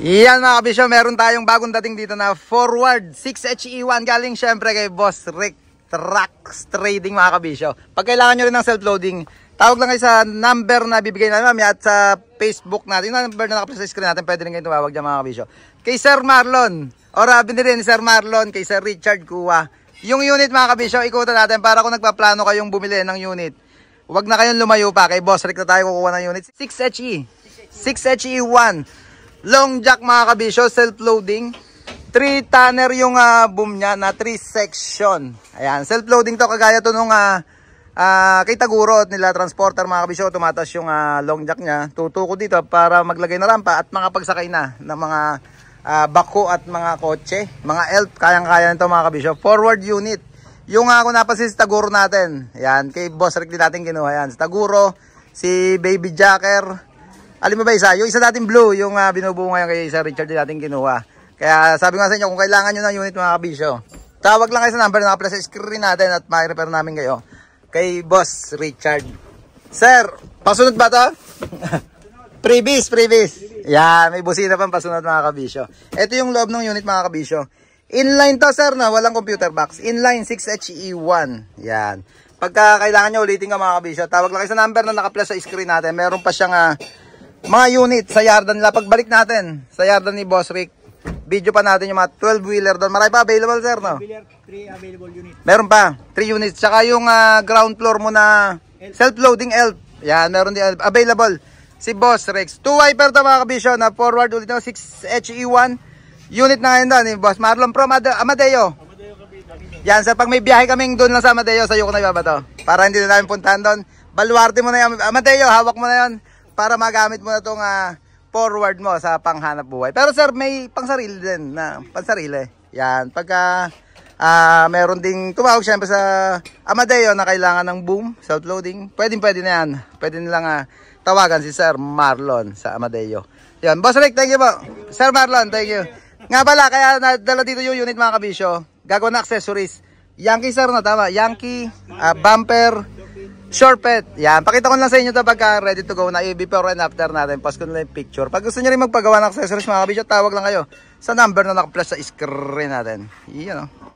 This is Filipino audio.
Yan mga kabisyo, meron tayong bagong dating dito na forward 6HE1 galing syempre kay Boss Rick Trucks Trading mga kabisyo. Pag kailangan nyo rin ng self-loading, tawag lang kayo sa number na bibigay namin mamaya at sa Facebook natin. Yung number na nakaplay sa screen natin, pwede rin kayo tumawag dyan mga kabisyo. Kay Sir Marlon, or binili ni Sir Marlon, kay Sir Richard Kuwa. Yung unit mga kabisyo, ikutan natin para kung nagpaplano kayong bumili ng unit. Huwag na kayong lumayo pa, kay Boss Rick na tayo kukuha ng unit. 6HE, 6HE1. Long jack mga kabisyo, self-loading. 3 tonner yung boom niya na 3 section. Ayan, self-loading to kagaya to nung kay Taguro at nila transporter mga kabisyo. Tumatas yung long jack niya. Tutuko dito para maglagay na rampa at mga pagsakay na ng mga bako at mga kotse. Mga elf, kayang-kaya nito mga kabisyo. Forward unit. Yung kung napasin si Taguro natin. Ayan, kay Boss Rick din natin kinuha yan. Si Taguro, si Baby Jacker. Alam mo ba isa? Yung isa natin blue, yung binubuo ngayon kay Sir Richard din natin kinuha. Kaya sabi nga sa inyo, kung kailangan nyo ng unit mga kabisyo, tawag lang kayo sa number na nakaplay sa screen natin at ma-repair namin kayo. Kay Boss Richard. Sir, pasunod ba to? Previous. Yan, may busina pang pasunod mga kabisyo. Ito yung loob ng unit mga kabisyo. Inline to sir, na walang computer box. Inline 6HE1. Yan. Pagka kailangan nyo ulitin ka mga kabisyo, tawag lang kayo sa number na nakaplay sa screen natin. Meron pa siyang mga unit sa yardan nila. Pagbalik natin sa yardan ni Boss Rick, video pa natin yung mga 12-wheeler doon. Marami pa available sir, no? 3 available unit. Meron pa, 3 units. Tsaka yung ground floor mo na self-loading elf. Yan, meron din available. Si Boss Rex. 2 wiper to mga kabisyo na forward ulit no? 6HE1. Unit na ngayon doon ni Boss Marlon from Amadeo. Yan, sir, pag may biyahe kaming doon lang sa Amadeo, sa'yo ko na iba to. Para hindi na namin puntahan doon. Baluarte mo na yung Amadeo, hawak mo na yan. Para magamit mo na itong forward mo sa panghanap buhay. Pero sir, may pangsarili din na pansarili. Yan, pagka meron ding tumawag syempre sa Amadeo na kailangan ng boom, self-loading, pwede na yan. Pwede nilang tawagan si Sir Marlon sa Amadeo. Yan, Boss Rick, thank you po. Sir Marlon, thank you. Nga pala, kaya nadala dito yung unit mga kabisyo. Gagawa na accessories. Yankee sir, no? Tama. Yankee, bumper, short pet. Yan. Pakita ko lang sa inyo ito pagka ready to go na before and after natin. Post ko na yung picture. Pag gusto nyo rin magpagawa ng accessories mga kabisyo, tawag lang kayo sa number na nakaplus sa screen natin. Yan o.